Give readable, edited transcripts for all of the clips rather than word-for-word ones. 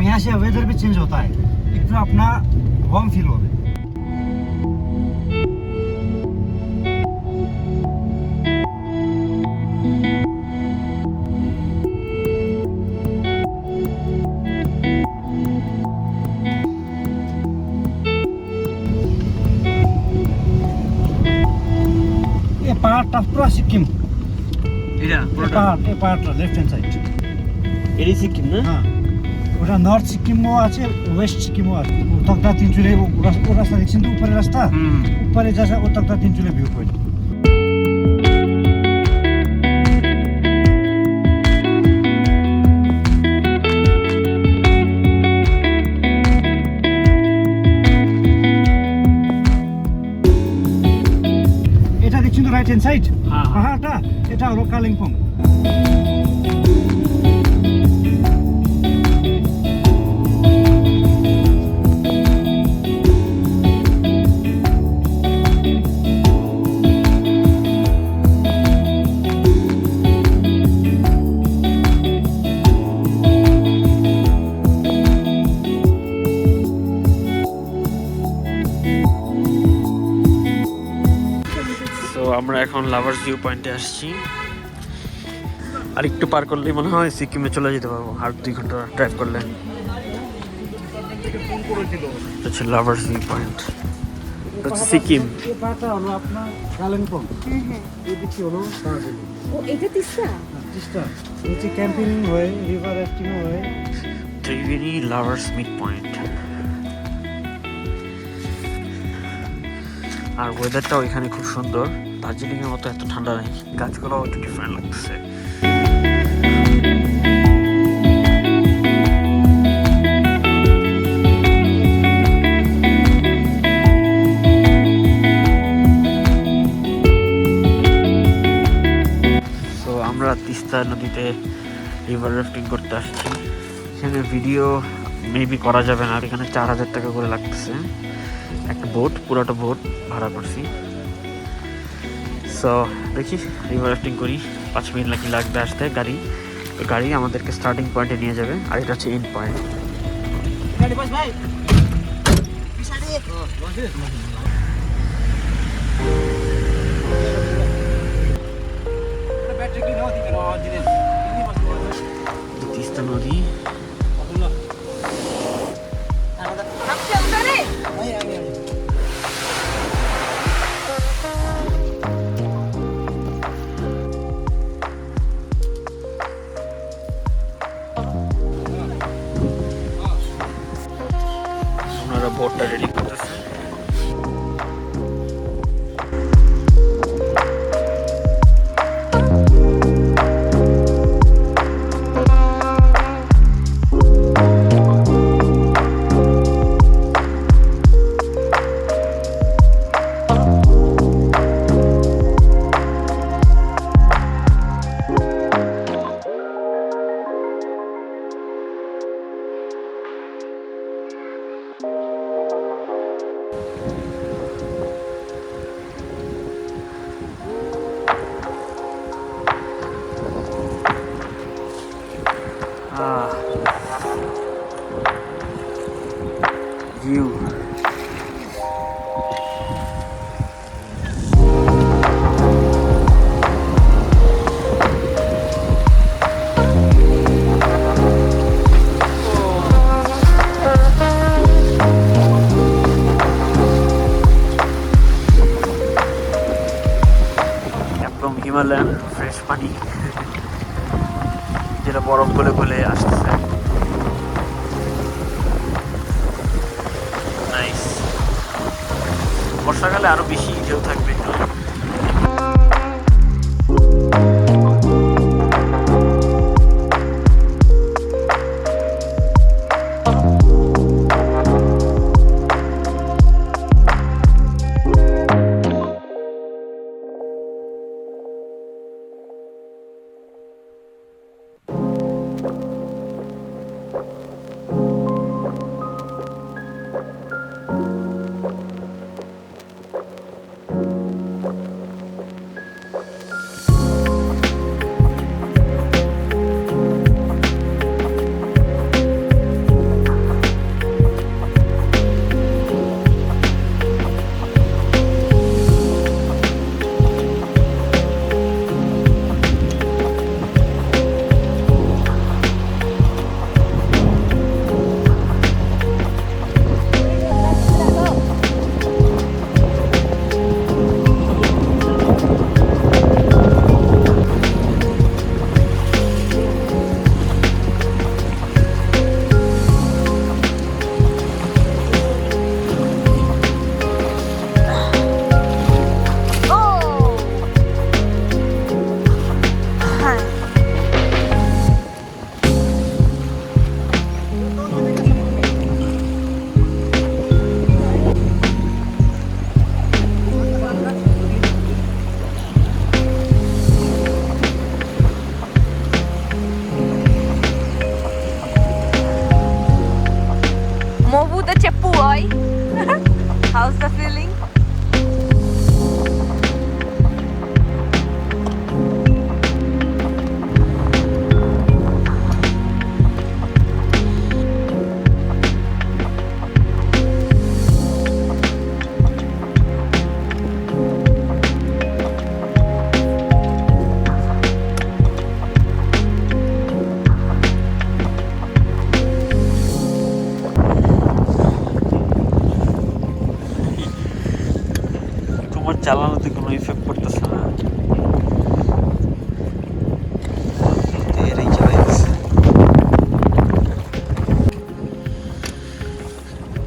यहाँ से वेदर भी चेंज होता है, एक तो अपना वार्म फील होगा। ये पार्ट ऑफ पूरा सिक्किम, ये पार्ट लेफ्ट हैंड साइड এডি সিকিম না? हाँ, ওটা নর্থ সিকিমও আছে, ওয়েস্ট সিকিমও আছে। তক্তা তিনচুলে ও রাস্তা দেখছেন তো, উপরের রাস্তা, উপরে যা ও তক্তা তিনচুলে ভিউ পয়েন্ট। এটা দেখছেন তো রাইট হ্যান্ড সাইড পাহাড়টা, এটা হলো কালিম্পং। আমরা এখন লাভার্স ভিউ পয়েন্টে আসছি, আর একটু পার করলেই মনে হয় সিকিমে চলে যেতে পারবো, আর 2 ঘন্টা ড্রাইভ করলে। হচ্ছে লাভার্স ভিউ পয়েন্ট, হচ্ছে সিকিম। এই পাহাড়টা হলো আপনার কালিম্পং, এই দিকটি হলো দার্জিলিং। ও এটা তিস্তা? তিস্তা নিচে ক্যাম্পিং হয়, রিভার রাফটিং হয়। Triveni lovers mid point. আর ওয়েদারটাও এখানে খুব সুন্দর, দার্জিলিং এর মতো এত ঠান্ডা নেই, গাছগুলো একটু ডিফারেন্ট লাগছে। তো আমরা তিস্তা নদীতে রিভার রাফটিং করতে আসছি। এখানে ভিডিও মেবি করা যাবে না, এখানে 4000 টাকা করে লাগতেছে একটা বোট, পুরোটা বোট ভাড়া করছি। সো দেখি রিভার রাফটিং করি, 5 মিনিট নাকি লাগবে আসতে। গাড়ি আমাদেরকে স্টার্টিং পয়েন্টে নিয়ে যাবে, আর এটা হচ্ছে এন্ড পয়েন্ট। তিস্তা নদী, ওনারা বোটটা রেডি করতেছে। View. একদম হিমালয়ান ফ্রেশ পানি, যেটা বরফ গলে গলে আসতেছে। বর্ষাকালে আরো বেশি ঢেউ থাকবে। চালানোতে কোনো ইফেক্ট পড়তেছে না।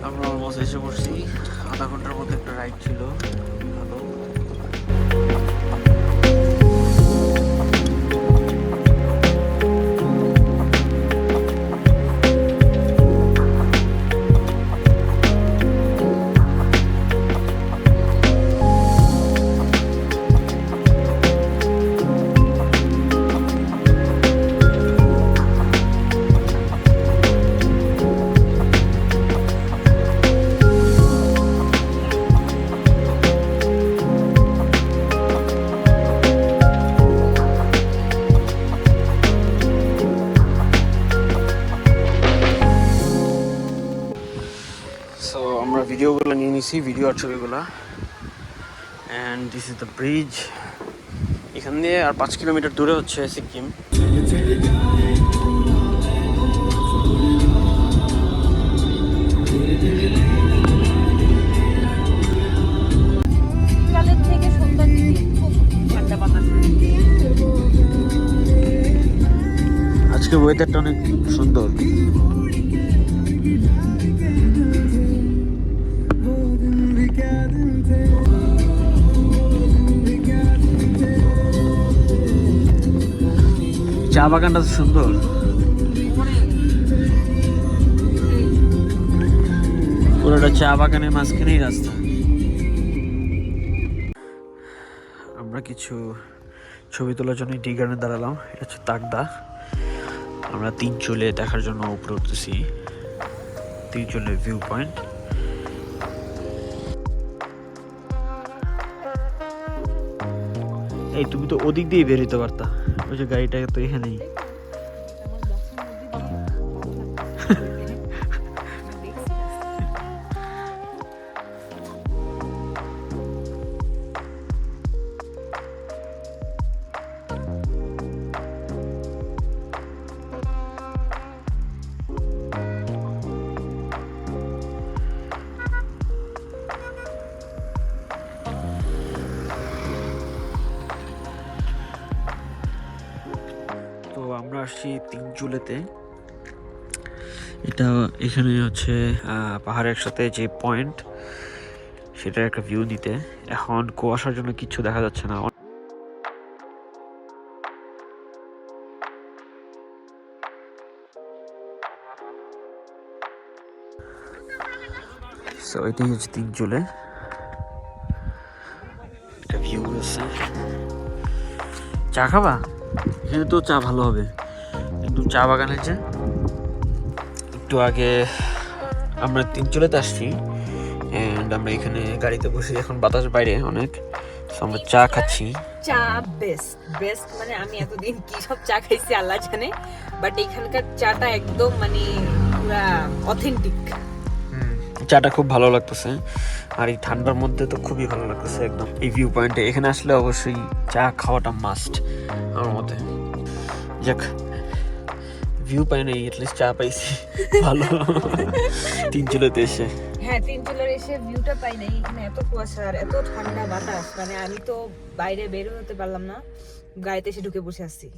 আমরা অলমোস্ট এসে পড়ছি। আধা ঘন্টার মধ্যে একটা রাইড ছিল ভালো। সো আমরা ভিডিওগুলো নিয়ে নিছি, ভিডিও আর ছবিগুলো। And this is the bridge. এখান দিয়ে আর 5 কিলোমিটার দূরে হচ্ছে সিকিম। আজকে ওয়েদারটা অনেক সুন্দর। চা বাগানটা সুন্দর। পুরোটা চা বাগানের মাঝখানেই রাস্তা। আমরা কিছু ছবি তোলার জন্য টি গার্ডেনে দাঁড়ালাম। এটা হচ্ছে তাকদা। আমরা তিনচুলে দেখার জন্য উপরে উঠতেছি। তিনচুলের ভিউ পয়েন্ট। এই তুমি তো ওদিক দিয়ে বের হইতে পারতা, ওই যে গাড়িটা তো এখানেই। তো আমরা আসছি তিনচুলেতে। এটা এখানে হচ্ছে পাহাড়ের সাথে যে পয়েন্ট, সেটার একটা ভিউ নিতে। এখন কুয়াশার জন্য কিছু দেখা যাচ্ছে না। সো এটাই হচ্ছে তিনচুলে। একটা ভিউ আছে। চা খাবা? এখানে তো চা ভালো হবে, একদম চা বাগানের যে। একটু আগে আমরা তিনচুলেতে আসছি এন্ড আমরা এখানে গাড়িতে বসে, এখন বাতাস বাইরে অনেক, আমরা চা খাচ্ছি। চা বেস্ট মানে আমি এতদিন কি সব চা খাইছি আল্লাহ জানে, বাট এখানকার চাটা একদম মানে পুরা অথেন্টিক। চাটা খুব ভালো লাগতেছে, আর এই ঠান্ডার মধ্যে তো খুবই ভালো লাগতেছে একদম। এই ভিউ পয়েন্টে এখানে আসলে অবশ্যই চা খাওয়াটা মাস্ট আমার মতে। যাক, ভিউ পাই নাই, এটলিস্ট চা পাইছি ভালো তিনচুলেতে এসে। হ্যাঁ, তিনচুলের এসে ভিউটা পাই নাই। এখানে এত কুয়াশা আর এত ঠান্ডা বাতাস, মানে আমি তো বাইরে বের হতে পারলাম না, গাড়িতে এসে ঢুকে বসে আছি।